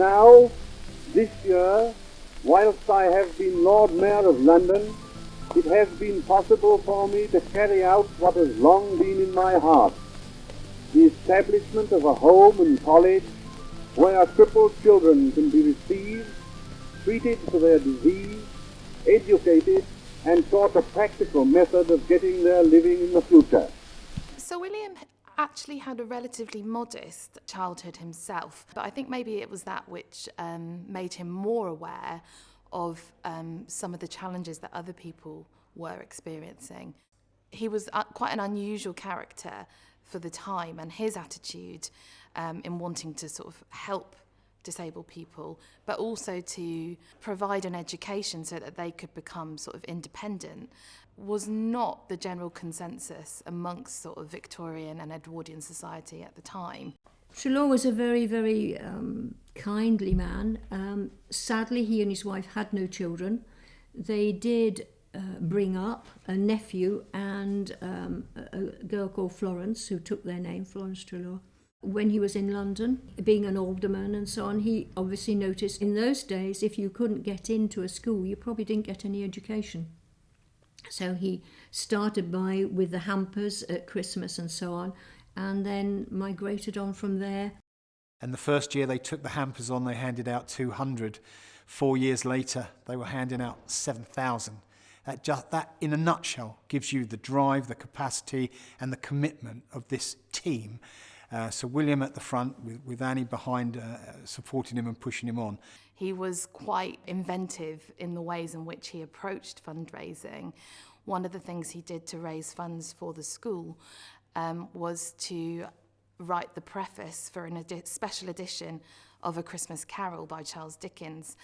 now, this year, whilst I have been Lord Mayor of London, it has been possible for me to carry out what has long been in my heart, the establishment of a home and college where crippled children can be received, treated for their disease, educated, and taught a practical method of getting their living in the future. Sir William actually had a relatively modest childhood himself, but I think maybe it was that which made him more aware of some of the challenges that other people were experiencing. He was quite an unusual character for the time, and his attitude in wanting to sort of help disabled people, but also to provide an education so that they could become sort of independent, was not the general consensus amongst sort of Victorian and Edwardian society at the time. Treloar was a very, very kindly man. Sadly, he and his wife had no children. They did bring up a nephew and a girl called Florence, who took their name, Florence Treloar. When he was in London, being an alderman and so on, he obviously noticed in those days, if you couldn't get into a school, you probably didn't get any education. So he started with the hampers at Christmas and so on, and then migrated on from there. And the first year they took the hampers on, they handed out 200. 4 years later, they were handing out 7,000. That, in a nutshell, gives you the drive, the capacity and the commitment of this team. Sir William at the front, with Annie behind, supporting him and pushing him on. He was quite inventive in the ways in which he approached fundraising. One of the things he did to raise funds for the school was to write the preface for a special edition of A Christmas Carol by Charles Dickens.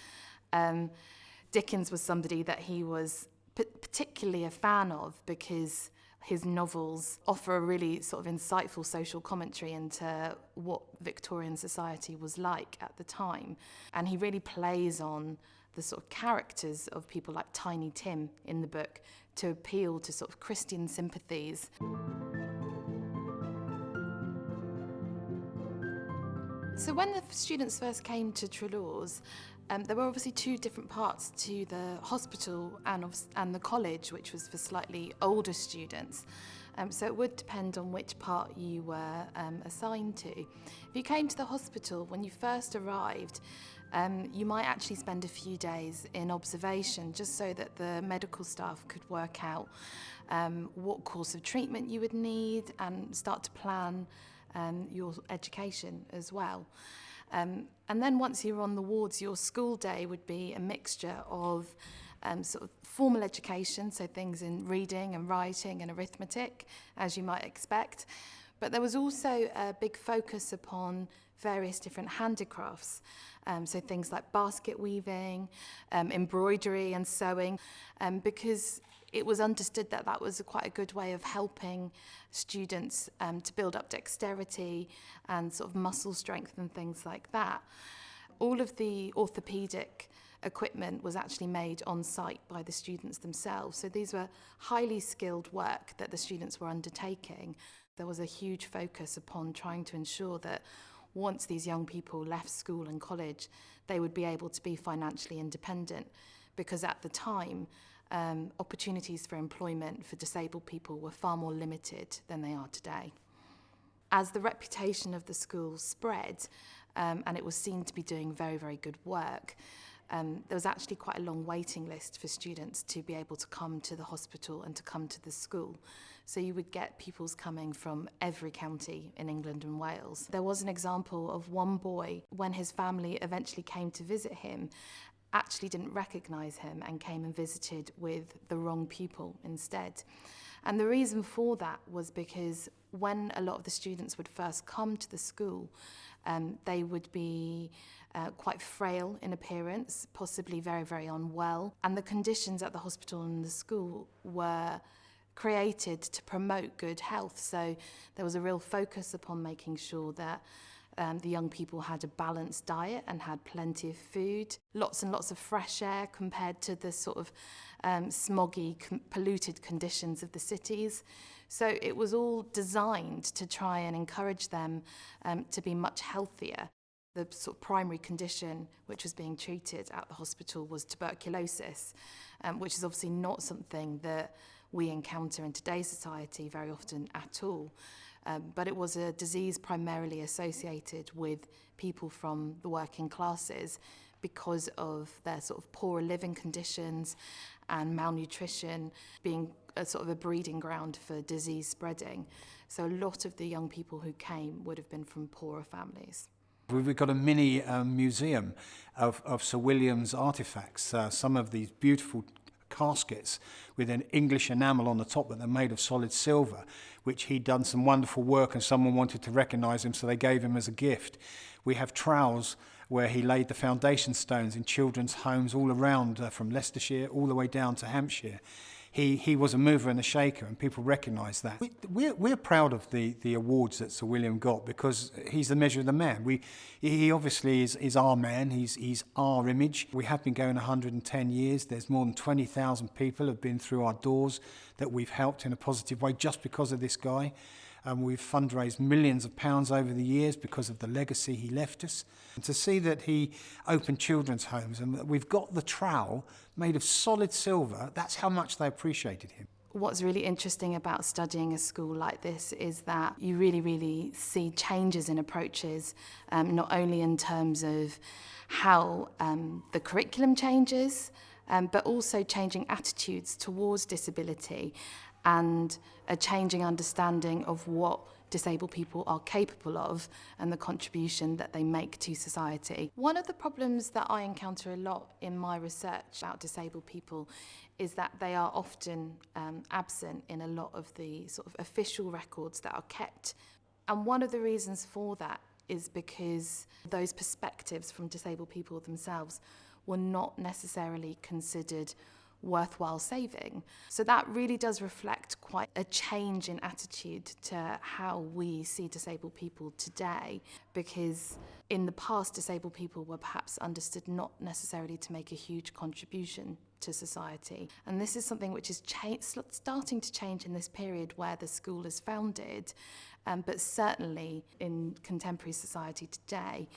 Dickens was somebody that he was particularly a fan of because his novels offer a really sort of insightful social commentary into what Victorian society was like at the time. And he really plays on the sort of characters of people like Tiny Tim in the book to appeal to sort of Christian sympathies. So when the students first came to Treloar's, there were obviously two different parts to the hospital and the college, which was for slightly older students. So it would depend on which part you were assigned to. If you came to the hospital, when you first arrived, you might actually spend a few days in observation just so that the medical staff could work out what course of treatment you would need and start to plan your education as well. And then once you're on the wards, your school day would be a mixture of sort of formal education, so things in reading and writing and arithmetic, as you might expect. But there was also a big focus upon various different handicrafts, so things like basket weaving, embroidery and sewing, because it was understood that that was quite a good way of helping students to build up dexterity and sort of muscle strength and things like that. All of the orthopaedic equipment was actually made on site by the students themselves. So these were highly skilled work that the students were undertaking. There was a huge focus upon trying to ensure that once these young people left school and college, they would be able to be financially independent, because at the time, opportunities for employment for disabled people were far more limited than they are today. As the reputation of the school spread, and it was seen to be doing very, very good work, there was actually quite a long waiting list for students to be able to come to the hospital and to come to the school. So you would get pupils coming from every county in England and Wales. There was an example of one boy, when his family eventually came to visit him, actually didn't recognise him and came and visited with the wrong pupil instead. And the reason for that was because when a lot of the students would first come to the school, they would be quite frail in appearance, possibly very, very unwell. And the conditions at the hospital and the school were created to promote good health. So there was a real focus upon making sure that the young people had a balanced diet and had plenty of food, lots and lots of fresh air compared to the sort of smoggy, polluted conditions of the cities. So it was all designed to try and encourage them to be much healthier. The sort of primary condition which was being treated at the hospital was tuberculosis, which is obviously not something that we encounter in today's society very often at all. But it was a disease primarily associated with people from the working classes because of their sort of poorer living conditions and malnutrition being a sort of a breeding ground for disease spreading. So a lot of the young people who came would have been from poorer families. We've got a mini museum of Sir William's artefacts, some of these beautiful caskets with an English enamel on the top, but they're made of solid silver, which he'd done some wonderful work and someone wanted to recognise him, so they gave him as a gift. We have trowels where he laid the foundation stones in children's homes all around, from Leicestershire all the way down to Hampshire. He was a mover and a shaker, and people recognise that. We're proud of the awards that Sir William got because he's the measure of the man. He obviously is our man, he's our image. We have been going 110 years. There's more than 20,000 people have been through our doors that we've helped in a positive way just because of this guy. We've fundraised millions of pounds over the years because of the legacy he left us. And to see that he opened children's homes and that we've got the trowel made of solid silver, that's how much they appreciated him. What's really interesting about studying a school like this is that you really see changes in approaches, not only in terms of how the curriculum changes, but also changing attitudes towards disability and a changing understanding of what disabled people are capable of and the contribution that they make to society. One of the problems that I encounter a lot in my research about disabled people is that they are often absent in a lot of the sort of official records that are kept. And one of the reasons for that is because those perspectives from disabled people themselves were not necessarily considered worthwhile saving. So that really does reflect quite a change in attitude to how we see disabled people today, because in the past disabled people were perhaps understood not necessarily to make a huge contribution to society. And this is something which is starting to change in this period where the school is founded, but certainly in contemporary society today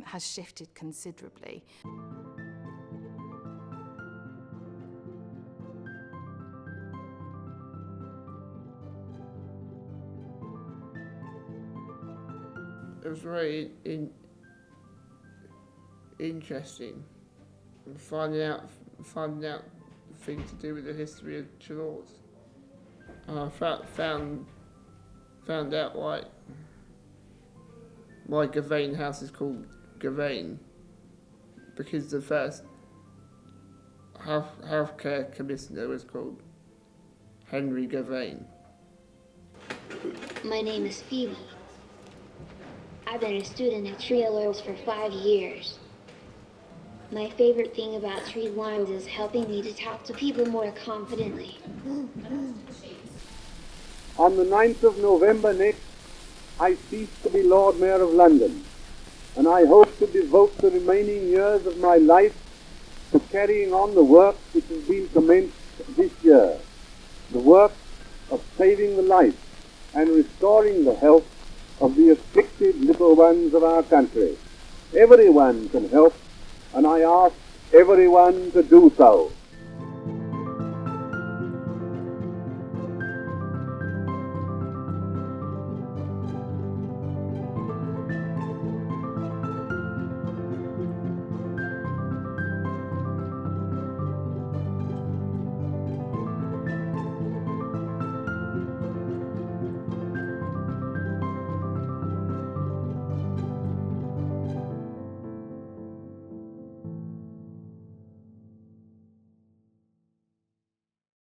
has shifted considerably. It was very interesting finding out things to do with the history of Treloar's. I found out why Gavane House is called Gavane, because the first healthcare commissioner was called Henry Gavane. My name is Phoebe. I've been a student at Treloar's for 5 years. My favorite thing about Treloar's is helping me to talk to people more confidently. On the 9th of November next, I cease to be Lord Mayor of London, and I hope to devote the remaining years of my life to carrying on the work which has been commenced this year, the work of saving the life and restoring the health of the afflicted little ones of our country. Everyone can help, and I ask everyone to do so.